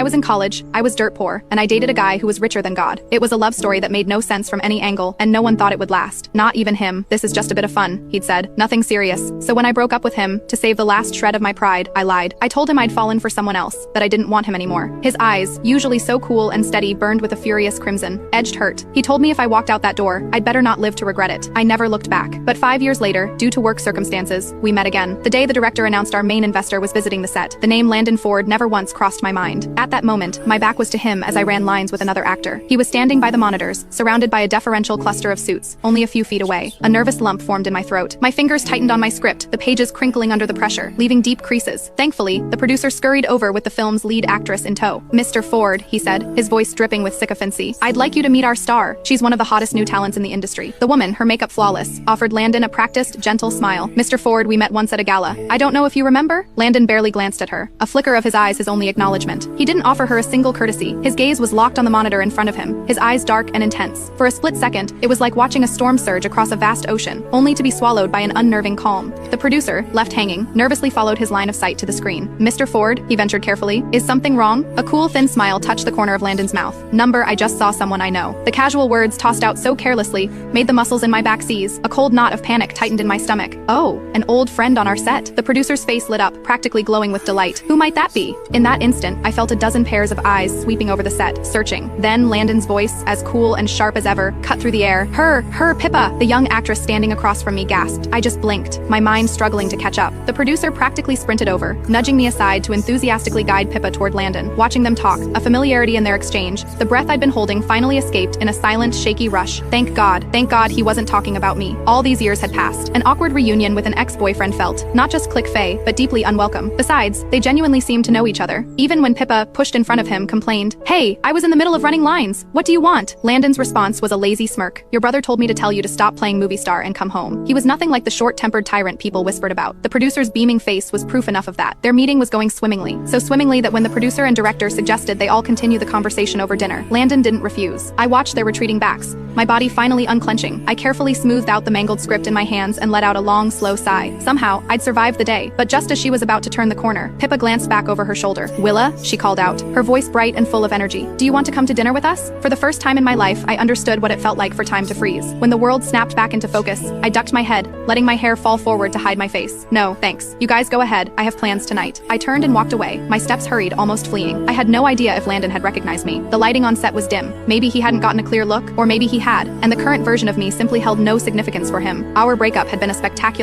I was in college, I was dirt poor, and I dated a guy who was richer than God. It was a love story that made no sense from any angle, and no one thought it would last. Not even him. This is just a bit of fun, he'd said. Nothing serious. So when I broke up with him, to save the last shred of my pride, I lied. I told him I'd fallen for someone else, that I didn't want him anymore. His eyes, usually so cool and steady, burned with a furious crimson, edged hurt. He told me if I walked out that door, I'd better not live to regret it. I never looked back. But 5 years later, due to work circumstances, we met again. The day the director announced our main investor was visiting the set, the name Landon Ford never once crossed my mind. At that moment, my back was to him as I ran lines with another actor. He was standing by the monitors, surrounded by a deferential cluster of suits, only a few feet away. A nervous lump formed in my throat. My fingers tightened on my script, the pages crinkling under the pressure, leaving deep creases. Thankfully, the producer scurried over with the film's lead actress in tow. "Mr. Ford," he said, his voice dripping with sycophancy, "I'd like you to meet our star. She's one of the hottest new talents in the industry." The woman, her makeup flawless, offered Landon a practiced, gentle smile. "Mr. Ford, we met once at a gala. I don't know if you remember?" Landon barely glanced at her. A flicker of his eyes his only acknowledgement. He didn't offer her a single courtesy. His gaze was locked on the monitor in front of him, his eyes dark and intense. For a split second, it was like watching a storm surge across a vast ocean, only to be swallowed by an unnerving calm. The producer, left hanging, nervously followed his line of sight to the screen. "Mr. Ford," he ventured carefully, "is something wrong?" A cool, thin smile touched the corner of Landon's mouth. "Number, I just saw someone I know." The casual words, tossed out so carelessly, made the muscles in my back seize. A cold knot of panic tightened in my stomach. "Oh, an old friend on our set." The producer's face lit up, practically glowing with delight. "Who might that be?" In that instant, I felt a dozen pairs of eyes sweeping over the set, searching. Then Landon's voice, as cool and sharp as ever, cut through the air. Her, Pippa!" The young actress standing across from me gasped. I just blinked, my mind struggling to catch up. The producer practically sprinted over, nudging me aside to enthusiastically guide Pippa toward Landon. Watching them talk, a familiarity in their exchange, the breath I'd been holding finally escaped in a silent, shaky rush. Thank God he wasn't talking about me. All these years had passed. An awkward reunion with an ex-boyfriend felt, not just click-fey, but deeply unwelcome. Besides, they genuinely seemed to know each other. Even when Pippa, pushed in front of him, complained, "Hey, I was in the middle of running lines. What do you want?" Landon's response was a lazy smirk. "Your brother told me to tell you to stop playing movie star and come home." He was nothing like the short-tempered tyrant people whispered about. The producer's beaming face was proof enough of that. Their meeting was going swimmingly. So swimmingly that when the producer and director suggested they all continue the conversation over dinner, Landon didn't refuse. I watched their retreating backs, my body finally unclenching. I carefully smoothed out the mangled script in my hands and let out a long, slow sigh. Somehow, I'd survived the day. But just as she was about to turn the corner, Pippa glanced back over her shoulder. "Willa," she called out, her voice bright and full of energy. "Do you want to come to dinner with us?" For the first time in my life, I understood what it felt like for time to freeze. When the world snapped back into focus, I ducked my head, letting my hair fall forward to hide my face. "No, thanks. You guys go ahead. I have plans tonight." I turned and walked away, my steps hurried, almost fleeing. I had no idea if Landon had recognized me. The lighting on set was dim. Maybe he hadn't gotten a clear look, or maybe he had, and the current version of me simply held no significance for him. Our breakup had been a spectacular